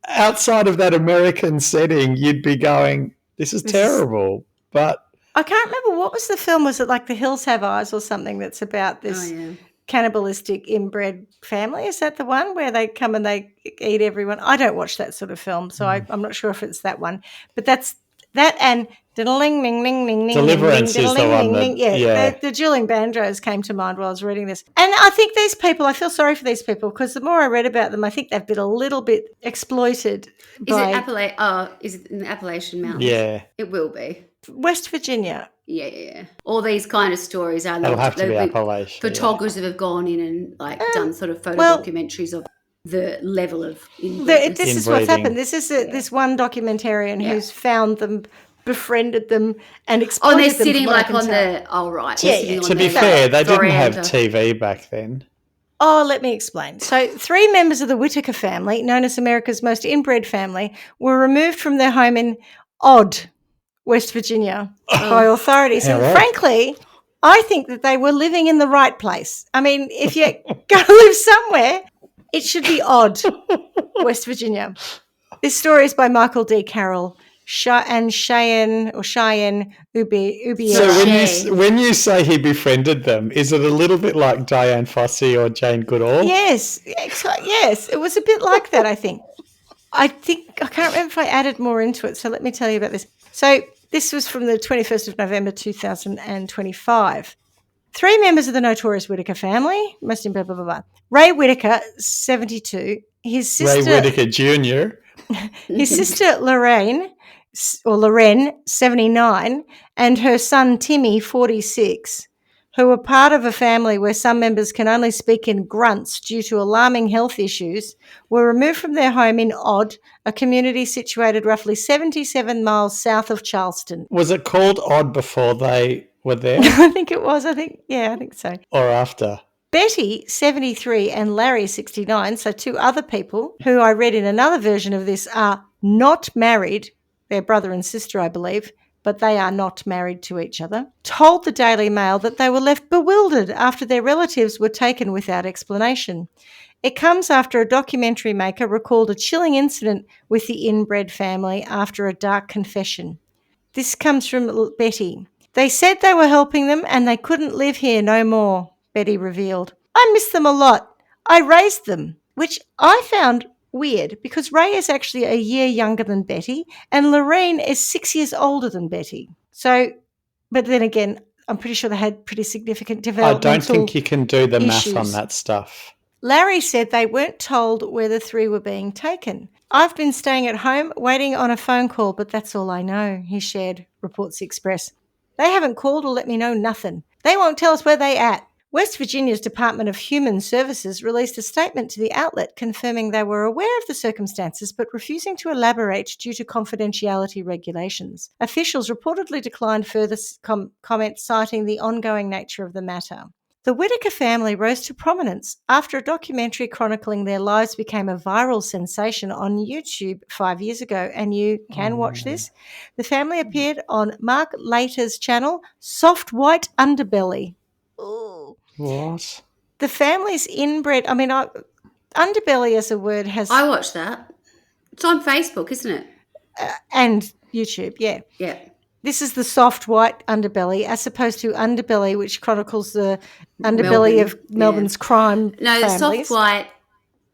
outside of that American setting, you'd be going, this is terrible. But I can't remember, what was the film? Was it like The Hills Have Eyes or something that's about this cannibalistic inbred family? Is that the one where they come and they eat everyone? I don't watch that sort of film, so I'm not sure if it's that one. But that's That and diddling, ning, ning, ning, ning, Deliverance ning, is the one that, yeah. The dueling banjos came to mind while I was reading this. And I think these people, I feel sorry for these people because the more I read about them, I think they've been a little bit exploited Is by is it in the Appalachian Mountains? Yeah. It will be. West Virginia. Yeah. All these kind of stories are. It'll have to be Appalachia. Photographers have gone in and done sort of photo documentaries of the level of inbreeding. This is what's happened. This is this one documentarian who's found them, befriended them, and exploited them. Oh, they're sitting like on the. Oh, right. To be fair, they didn't have TV back then. Oh, let me explain. So 3 members of the Whitaker family, known as America's most inbred family, were removed from their home in Odd, West Virginia, by authorities. And frankly, I think that they were living in the right place. I mean, if you're going to live somewhere, it should be Odd, West Virginia. This story is by Michael D. Carroll and Cheyenne Ubier. So when you say he befriended them, is it a little bit like Diane Fossey or Jane Goodall? Yes, it was a bit like that, I think. I can't remember if I added more into it, so let me tell you about this. So this was from the 21st of November 2025. 3 members of the notorious Whitaker family, most in blah, blah, blah, blah. Ray Whitaker, 72, his sister... Ray Whitaker Jr. His sister Lorraine, 79, and her son Timmy, 46, who were part of a family where some members can only speak in grunts due to alarming health issues, were removed from their home in Odd, a community situated roughly 77 miles south of Charleston. Was it called Odd before they were there? I think it was. I think so. Or after? Betty, 73, and Larry, 69, so 2 other people who I read in another version of this are not married. They're brother and sister, I believe, but they are not married to each other, told the Daily Mail that they were left bewildered after their relatives were taken without explanation. It comes after a documentary maker recalled a chilling incident with the inbred family after a dark confession. This comes from Betty. They said they were helping them and they couldn't live here no more, Betty revealed. I miss them a lot. I raised them, which I found weird because Ray is actually a year younger than Betty and Lorraine is 6 years older than Betty. So, but then again, I'm pretty sure they had pretty significant developmental I don't think you can do the issues. math on that stuff. Larry said they weren't told where the 3 were being taken. I've been staying at home waiting on a phone call, but that's all I know, he shared, reports the Express. They haven't called or let me know nothing. They won't tell us where they at. West Virginia's Department of Human Services released a statement to the outlet confirming they were aware of the circumstances but refusing to elaborate due to confidentiality regulations. Officials reportedly declined further comments, citing the ongoing nature of the matter. The Whitaker family rose to prominence after a documentary chronicling their lives became a viral sensation on YouTube 5 years ago, and you can watch this. The family appeared on Mark Later's channel, Soft White Underbelly. Ooh. What? The family's inbred, underbelly as a word has... I watched that. It's on Facebook, isn't it? And YouTube, yeah. Yeah. This is the soft white underbelly, as opposed to Underbelly, which chronicles the underbelly of Melbourne's crime families. Soft white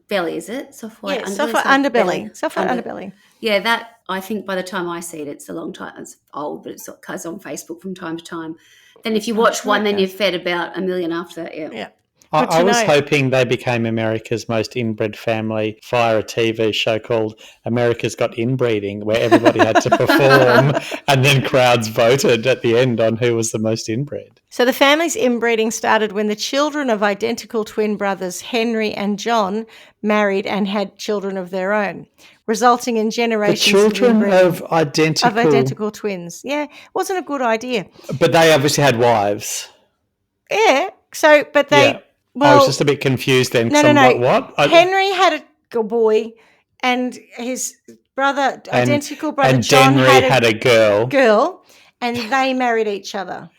belly, is it? Soft white underbelly. Soft white underbelly. Soft white underbelly. Yeah, that, I think by the time I see it, it's a long time. It's old, but it's on Facebook from time to time. Then if you watch one, then you're fed about a million after that, yeah. I was hoping they became America's most inbred family via a TV show called America's Got Inbreeding, where everybody had to perform and then crowds voted at the end on who was the most inbred. So the family's inbreeding started when the children of identical twin brothers Henry and John married and had children of their own, resulting in generations the children of identical twins. Yeah, wasn't a good idea. But they obviously had wives. Yeah, so, but they... Yeah. Well, I was just a bit confused then. No. What? Henry had a boy and his brother, identical brother and John Denry had a girl. And they married each other.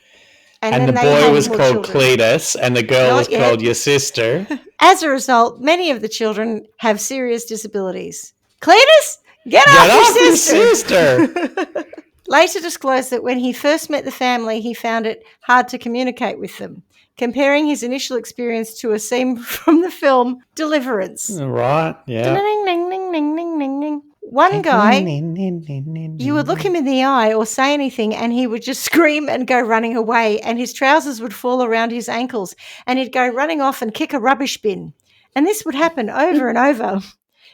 And the boy was called Cletus and the girl was called your sister. As a result, many of the children have serious disabilities. Cletus, get off your sister! Later disclosed that when he first met the family, he found it hard to communicate with them, comparing his initial experience to a scene from the film Deliverance. Right, yeah. Ding, ding, ding, ding, ding, ding, ding. One guy, you would look him in the eye or say anything and he would just scream and go running away, and his trousers would fall around his ankles and he'd go running off and kick a rubbish bin. And this would happen over and over.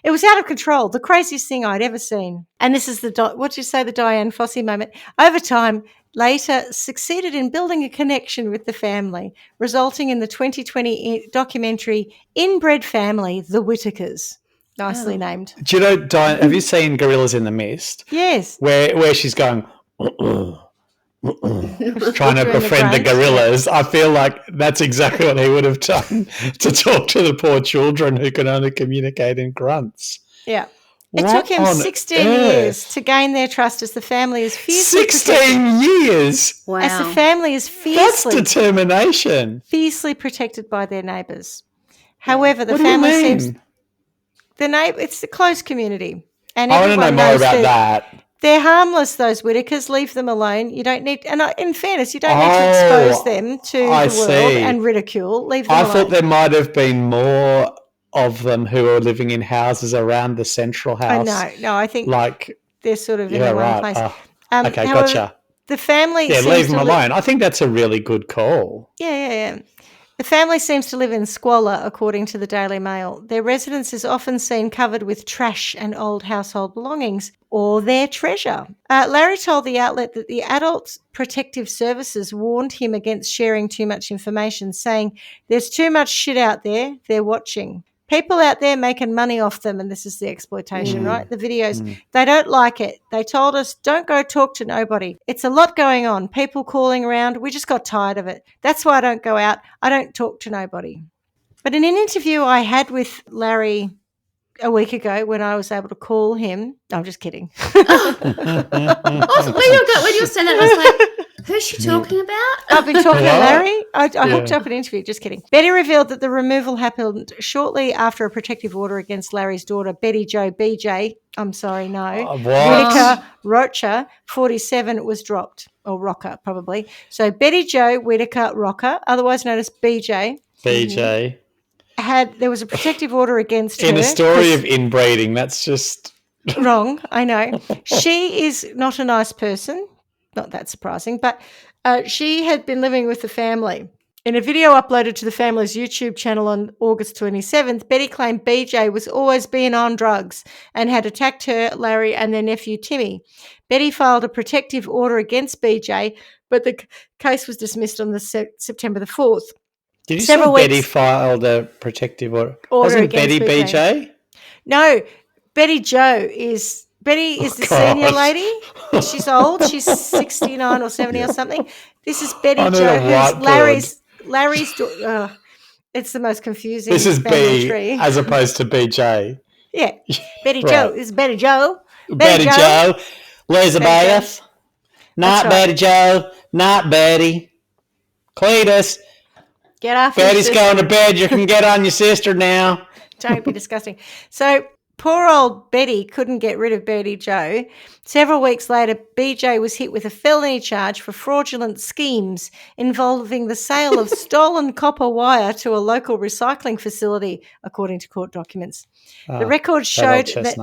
It was out of control, the craziest thing I'd ever seen. And this is the Diane Fossey moment. Over time, later succeeded in building a connection with the family, resulting in the 2020 documentary Inbred Family, The Whitakers. Nicely named. Do you know, Diane, have you seen Gorillas in the Mist? Yes. Where she's going, trying to befriend the gorillas. I feel like that's exactly what he would have done to talk to the poor children who can only communicate in grunts. Yeah. It took him 16 years to gain their trust as the family is fiercely 16 years? Wow. As the family is That's determination. fiercely protected by their neighbours. However, the What do you family mean? seems it's a close community. And I want to know everyone more knows about that. They're harmless, those Whitakers. Leave them alone. You don't need, and in fairness, you don't need to expose them to the world and ridicule. Leave them alone. I thought there might have been more of them who are living in houses around the central house. No, I think they're sort of in the one place. Okay, gotcha. The family leave them alone. I think that's a really good call. Yeah. The family seems to live in squalor, according to the Daily Mail. Their residence is often seen covered with trash and old household belongings or their treasure. Larry told the outlet that the Adult Protective Services warned him against sharing too much information, saying, "There's too much shit out there. They're watching. People out there making money off them," and this is the exploitation, right? The videos, they don't like it. They told us, "Don't go talk to nobody. It's a lot going on. People calling around. We just got tired of it. That's why I don't go out. I don't talk to nobody." But in an interview I had with Larry a week ago when I was able to call him, no, I'm just kidding. Also, when you were saying that, I was like, who's she talking about? I've been talking to Larry. I hooked up an interview. Just kidding. Betty revealed that the removal happened shortly after a protective order against Larry's daughter, Betty Jo BJ. I'm sorry, no. Whitaker Rocha, 47, was dropped. Or Rocker, probably. So Betty Jo Whitaker Rocker, otherwise known as BJ. BJ. There was a protective order against her. In a story of inbreeding, that's just wrong, I know. She is not a nice person. Not that surprising, but she had been living with the family. In a video uploaded to the family's YouTube channel on August 27th, Betty claimed BJ was always being on drugs and had attacked her, Larry, and their nephew Timmy. Betty filed a protective order against BJ, but the case was dismissed on September the 4th. Did you say Betty filed a protective order? Wasn't Betty BJ? No, Betty Jo is... Betty is the senior lady. She's old. She's 69 or 70 or something. This is Betty Jo, who's Larry's daughter. It's the most confusing. This is B as opposed to BJ. Yeah. Betty Jo. This is Betty Jo. Betty Jo. Elizabeth. Not Betty Jo. Not Betty. Cletus. Get off. Betty's going to bed. You can get on your sister now. Don't be disgusting. So poor old Betty couldn't get rid of Betty Jo. Several weeks later, BJ was hit with a felony charge for fraudulent schemes involving the sale of stolen copper wire to a local recycling facility, according to court documents. The record showed that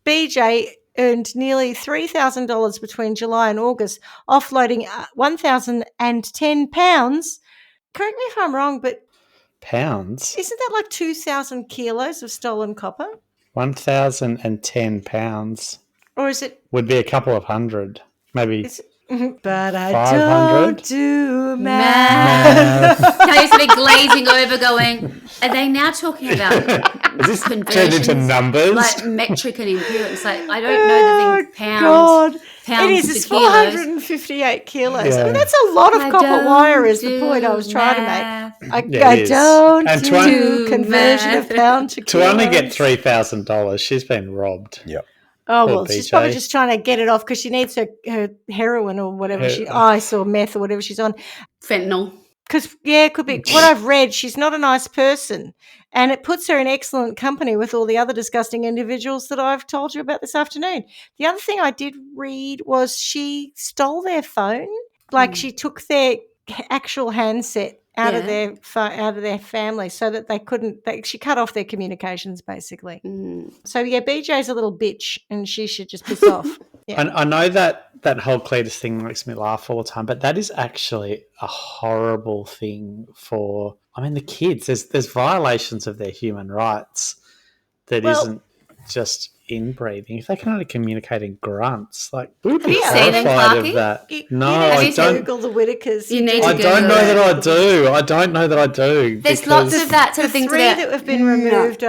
BJ earned nearly $3,000 between July and August, offloading 1,010 pounds. Correct me if I'm wrong, but pounds? Isn't that like 2,000 kilos of stolen copper? 1,010 pounds. Or is it? Would be a couple of hundred, maybe. But I 500? don't do math. I used to be glazing over going, are they now talking about is this turned into numbers? Like metric and imperial. Like, I don't know the thing, pounds. God. Pounds it is. It's 458 kilos. Yeah. I mean, that's a lot of copper wire is the point I was trying to make. I don't do conversion of pound to kilos. To only get $3,000, she's been robbed. Yep. Oh, well, she's probably just trying to get it off because she needs her heroin or whatever ice or meth or whatever she's on. Fentanyl. Because, it could be. What I've read, she's not a nice person. And it puts her in excellent company with all the other disgusting individuals that I've told you about this afternoon. The other thing I did read was she stole their phone. Like she took their actual handset out of Yeah. their family, so that she cut off their communications basically. Mm. So yeah, BJ's a little bitch, and she should just piss off. Yeah. I know that whole Cletus thing makes me laugh all the time, but that is actually a horrible thing for. I mean, the kids. There's violations of their human rights that Well- isn't just inbreeding. If they can only communicate in grunts, like we'd Have be you seen them, terrified of Clarky? that. You No, need I to don't. Google the Whitakers. You need to I don't Google know it. that I do. I don't know that I do. There's lots of that sort The of things three that have been removed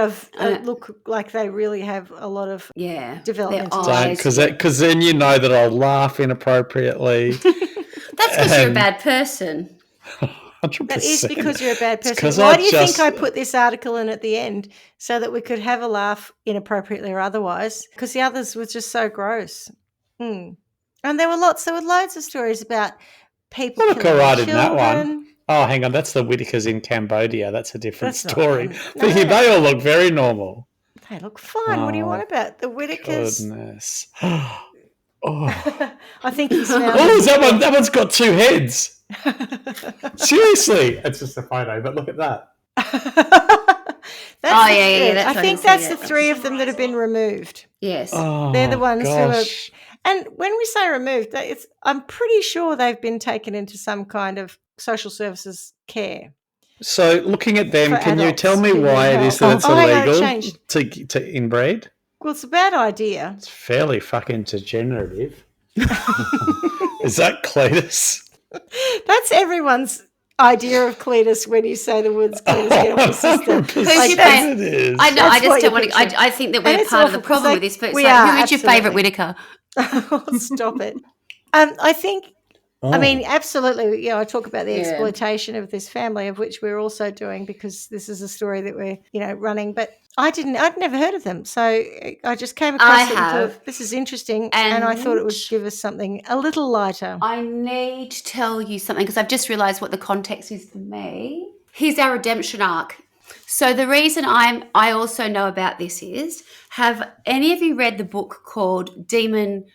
look like they really have a lot of Yeah. developmental Their Don't, eyes. because then you know that I'll laugh inappropriately. That's because you're a bad person. 100%. That is because you're a bad It's person. 'cause Why I do you just- think I put this article in at the end so that we could have a laugh inappropriately or otherwise? Because the others were just so gross. And there were loads of stories about people Look killing all right children. in that one. Oh, hang on. That's the Whitakers in Cambodia. That's a different That's not story. them. But No. they all look very normal. They look fine. What do you want about the Whitakers? Goodness. Oh, I think he smells. oh, that one's got two heads. Seriously. It's just a photo, but look at that. I I think can that's see the it. three of them that have been removed. Yes. Oh, They're the ones gosh. who are. And when we say removed, I'm pretty sure they've been taken into some kind of social services care. So, looking at them, For can you adults tell me who need why it is that help. it's Oh, hang on, it illegal changed. to inbreed? Well, it's a bad idea. It's fairly fucking degenerative. Is that Cletus? That's everyone's idea of Cletus when you say the words Cletus get off your sister. 100% Who's your it is. I know. That's I just what don't you want to. picture. I think that And we're it's part of awful the problem with 'cause this. But it's we like, are, who is your favourite absolutely. Whitaker? Stop it. I think. I Oh. mean, absolutely. Yeah, I talk about the Yeah. exploitation of this family, of which we're also doing because this is a story that we're, running. But I'd never heard of them, so I just came across I it and have. thought this is interesting, and I thought it would And- give us something a little lighter. I need to tell you something because I've just realised what the context is for me. Here's our redemption arc. So the reason I also know about this is, have any of you read the book called Demon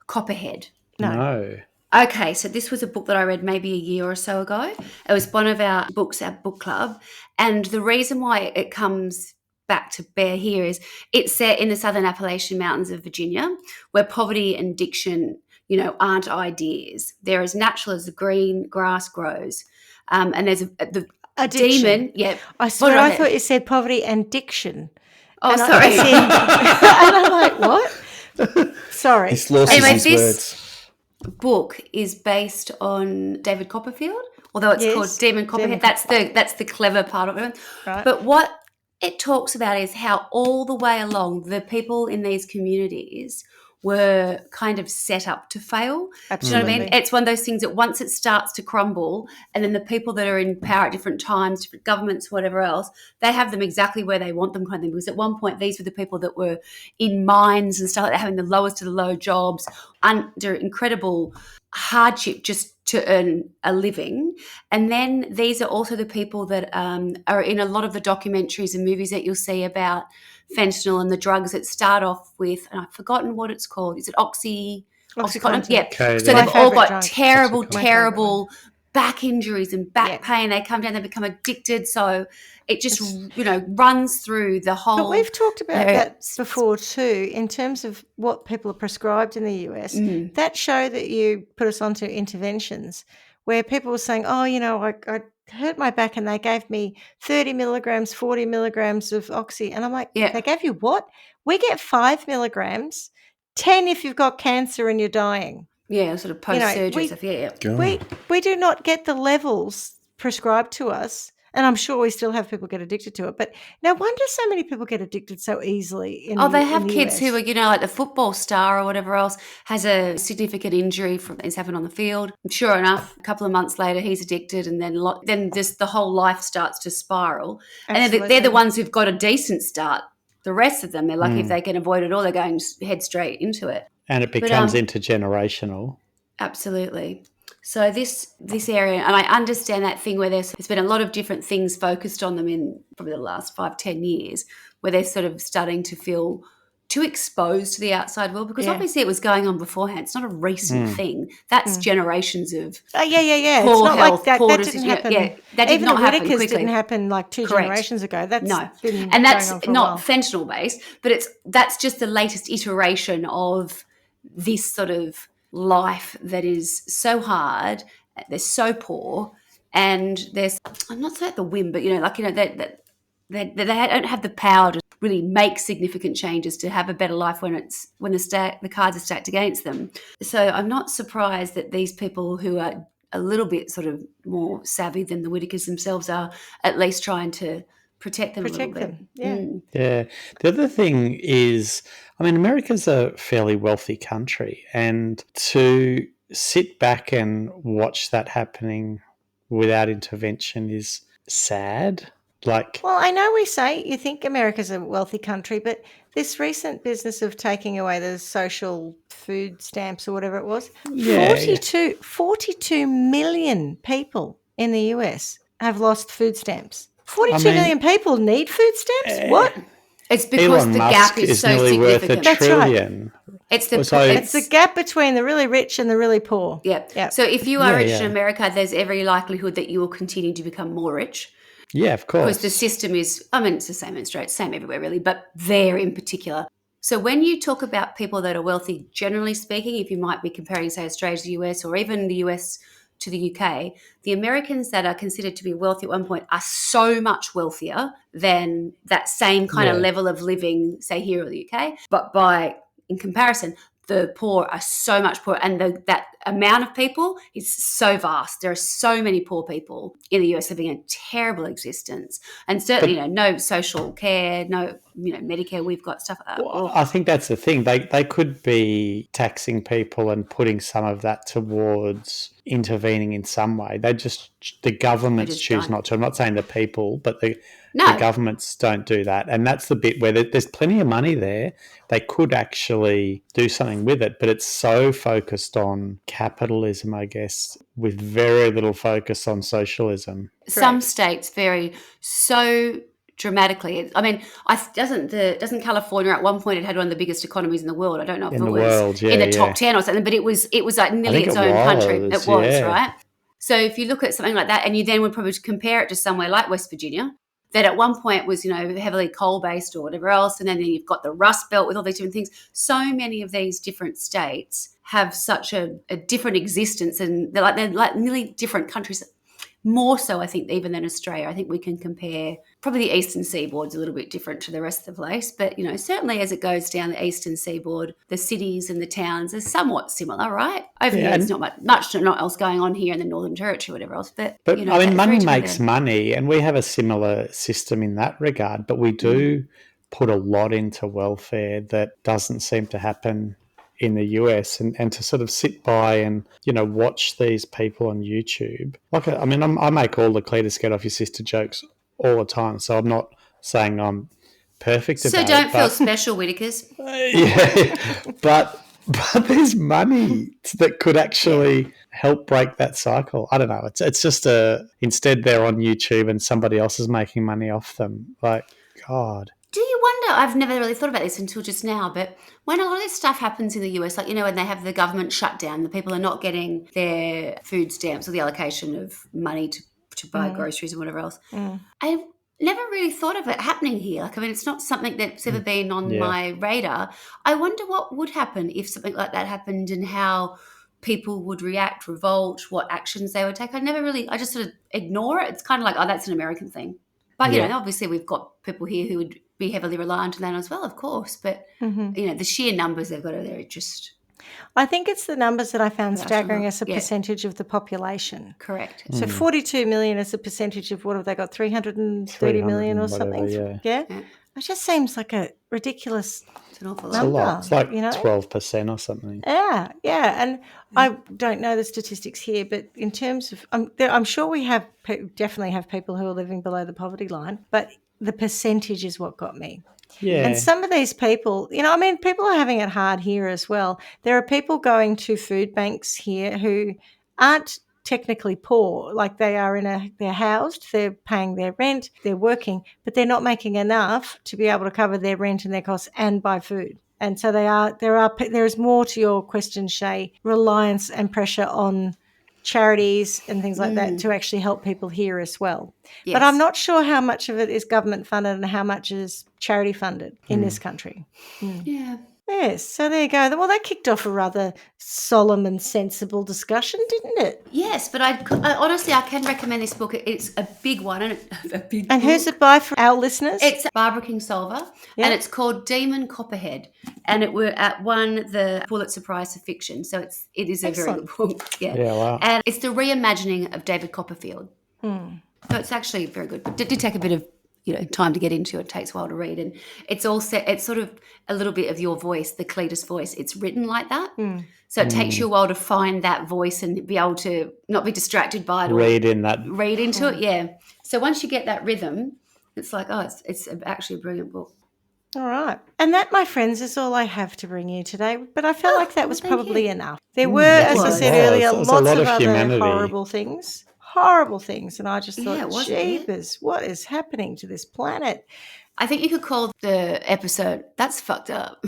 Copperhead? No. Okay, so this was a book that I read maybe a year or so ago. It was one of our books, our book club. And the reason why it comes back to bear here is it's set in the Southern Appalachian Mountains of Virginia, where poverty and addiction, aren't ideas. They're as natural as the green grass grows. And there's the Addiction. demon. Yeah. I swear, What I did I thought you said poverty and diction. Oh, And sorry. and I'm like, what? Sorry. He's lost Anyway, his this- words. book is based on David Copperfield, although it's Yes, called Demon Copperhead. Demon That's the clever part of it. Right. But what it talks about is how all the way along the people in these communities were kind of set up to fail. Do you know what I mean? Absolutely. It's one of those things that once it starts to crumble, and then the people that are in power at different times, different governments, whatever else, they have them exactly where they want them, kind of thing. Because at one point, these were the people that were in mines and stuff like that, having the lowest of the low jobs, under incredible hardship just to earn a living. And then these are also the people that are in a lot of the documentaries and movies that you'll see about fentanyl and the drugs that start off with, and I've forgotten what it's called. Is it Oxycontin? Oxycontin. Yeah. Okay, So My they've all favourite got drug. terrible, Oxycontin. terrible back injuries and back Yeah. pain. They come down, they become addicted. So it just, runs through the whole. But we've talked about Yeah. that before too, in terms of what people are prescribed in the US. That show that you put us onto, Interventions, where people were saying, oh, I hurt my back and they gave me 30 milligrams, 40 milligrams of Oxy. And I'm like, Yeah. they gave you what? We get 5 milligrams, 10 if you've got cancer and you're dying. Yeah, sort of post-surgery we- stuff. Yeah. God. We do not get the levels prescribed to us. And I'm sure we still have people get addicted to it. But no wonder so many people get addicted so easily. They in have the kids US. who are, like the football star or whatever else has a significant injury that's happened on the field. And sure enough, a couple of months later, he's addicted, and then just the whole life starts to spiral. And they're Absolutely. the ones who've got a decent start. The rest of them, they're lucky if they can avoid it all. They're going head straight into it. And it becomes intergenerational. Absolutely. So this area, and I understand that thing where there's been a lot of different things focused on them in probably the last 5-10 years, where they're sort of starting to feel too exposed to the outside world, because Yeah. obviously it was going on beforehand. It's not a recent thing. That's generations of Oh, yeah. It's poor not health, like that. poor That decision. didn't happen. Yeah, that did Even not the happen Whitakers quickly. didn't happen like two Correct. generations ago. That's No, been and that's going on for a not while. fentanyl based, but that's just the latest iteration of this sort of life that is so hard. They're so poor, and there's, I'm not saying at the whim, but that they don't have the power to really make significant changes to have a better life when the cards are stacked against them. So I'm not surprised that these people who are a little bit sort of more savvy than the Whitakers themselves are at least trying to protect them a little bit. Yeah. Yeah. The other thing is, I mean, America's a fairly wealthy country, and to sit back and watch that happening without intervention is sad. Like, Well, I know we say you think America's a wealthy country, but this recent business of taking away the social food stamps or whatever it was, Yeah, 42 million people in the US have lost food stamps. 42 mean, million people need food stamps? What? It's because Elon the Musk gap is so nearly worth significant. That's right. trillion. It's the So- It's the gap between the really rich and the really poor. Yeah. So if you are Yeah, rich yeah. in America, there's every likelihood that you will continue to become more rich, Yeah, of course. because the system is, I mean, it's the same in Australia, same everywhere really, but there in particular. So when you talk about people that are wealthy, generally speaking, if you might be comparing, say, Australia to the US, or even the US to the UK, the Americans that are considered to be wealthy at one point are so much wealthier than that same kind of Yeah. level of living, say, here or the UK. But in comparison, the poor are so much poorer, and that amount of people is so vast. There are so many poor people in the US living a terrible existence, and certainly, no social care, no, Medicare. We've got stuff like that. Well, I think that's the thing. They could be taxing people and putting some of that towards intervening in some way. The governments choose don't. not to. I'm not saying the people, but the No. governments don't do that. And that's the bit where there's plenty of money there. They could actually do something with it, but it's so focused on capitalism, I guess, with very little focus on socialism. Some states vary so dramatically. I mean, doesn't California at one point, it had one of the biggest economies in the world? I don't know if In it the was world, yeah, in the top yeah. 10 or something, but it was like nearly think its it own country. was, It was, yeah. right? So if you look at something like that, and you then would probably compare it to somewhere like West Virginia, that at one point was, heavily coal-based or whatever else, and then you've got the Rust Belt with all these different things. So many of these different states have such a different existence, and they're like nearly different countries. More so, I think, even than Australia. I think we can compare. Probably the eastern seaboard's a little bit different to the rest of the place, but certainly as it goes down the eastern seaboard, the cities and the towns are somewhat similar, right? Over here, there's not much else going on here in the Northern Territory, or whatever else. But I mean, money makes there. money, and we have a similar system in that regard. But we do put a lot into welfare that doesn't seem to happen in the US, and to sort of sit by and watch these people on YouTube. Like, I mean, I make all the Cletus get off your sister jokes all the time, so I'm not saying I'm perfect So about it. don't feel special, Whitakers. Yeah, but there's money that could actually help break that cycle. I don't know. It's just instead they're on YouTube and somebody else is making money off them. Like, God. Do you wonder, I've never really thought about this until just now, but when a lot of this stuff happens in the US, like, when they have the government shutdown, the people are not getting their food stamps or the allocation of money to buy groceries and whatever else. I've never really thought of it happening here. Like, I mean, it's not something that's ever been on my radar. I wonder what would happen if something like that happened, and how people would react, revolt, what actions they would take. I just sort of ignore it. It's kind of like, oh, that's an American thing. But, obviously we've got people here who would be heavily reliant on that as well, of course. But, the sheer numbers they've got over there are just... I think it's the numbers that I found staggering as a percentage of the population. Correct. So 42 million is a percentage of, what have they got, 330 million or something? Yeah. It just seems like a ridiculous It's an awful It's a lot. lot. It's like 12% or something. Yeah. And I don't know the statistics here, but in terms of, I'm sure we definitely have people who are living below the poverty line, but the percentage is what got me. Yeah. And some of these people, people are having it hard here as well. There are people going to food banks here who aren't technically poor. Like they're housed, they're paying their rent, they're working, but they're not making enough to be able to cover their rent and their costs and buy food. And so there is more to your question, Shay, reliance and pressure on charities and things like that to actually help people here as well. Yes. But I'm not sure how much of it is government funded and how much is charity funded in this country. Yeah. Yes, so there you go. Well, that kicked off a rather solemn and sensible discussion, didn't it? Yes, but I honestly, I can recommend this book. It's a big one. And who's it by for our listeners? It's Barbara Kingsolver, and it's called Demon Copperhead, and it won the Pulitzer Prize for fiction. So it is a very good book. Yeah, wow. And it's the reimagining of David Copperfield. So it's actually very good. But it did take a bit of time to get into. It takes a while to read, and it's all set. It's sort of a little bit of your voice, the Cletus voice. It's written like that, so it takes you a while to find that voice and be able to not be distracted by it. Read into it, yeah. So once you get that rhythm, it's like, it's actually a brilliant book. All right. And that, my friends, is all I have to bring you today. But I felt like that was probably enough. There were, as I said earlier, lots of other humanity. horrible things. And I just thought, wasn't jeepers, what is happening to this planet? I think you could call the episode "That's Fucked Up."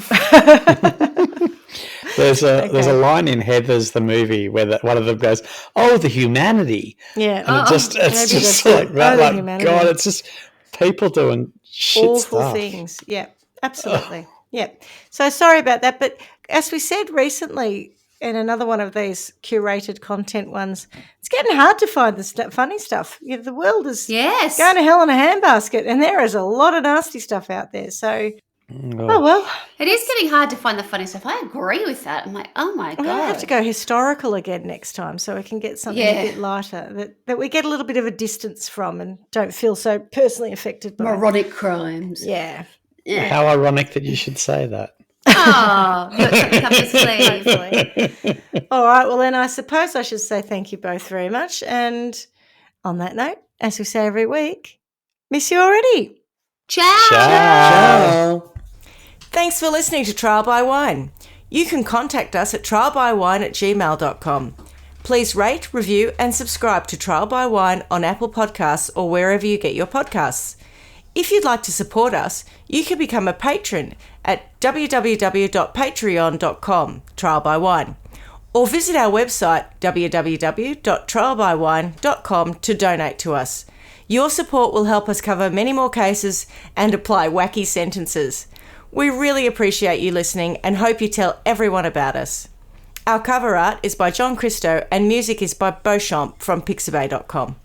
There's a line in Heathers the movie where one of them goes, "Oh, the humanity." Yeah, and it's just like that. Like humanity. God, it's just people doing shit awful stuff. things. Yeah, absolutely. Yeah. So sorry about that, but as we said recently in another one of these curated content ones, it's getting hard to find the funny stuff. The world is going to hell in a handbasket, and there is a lot of nasty stuff out there. So, oh well. It is getting hard to find the funny stuff. I agree with that. I'm like, oh my God. I have to go historical again next time so we can get something a bit lighter that we get a little bit of a distance from and don't feel so personally affected by. Moronic crimes. Yeah. How ironic that you should say that. Oh, you've got something up your sleeve. All right, well then I suppose I should say thank you both very much. And on that note, as we say every week, miss you already. Ciao. Thanks for listening to Trial by Wine. You can contact us at trialbywine@gmail.com. Please rate, review and subscribe to Trial by Wine on Apple Podcasts or wherever you get your podcasts. If you'd like to support us, you can become a patron at www.patreon.com, Trial by Wine, or visit our website www.trialbywine.com to donate to us. Your support will help us cover many more cases and apply wacky sentences. We really appreciate you listening and hope you tell everyone about us. Our cover art is by John Christo and music is by Beauchamp from pixabay.com.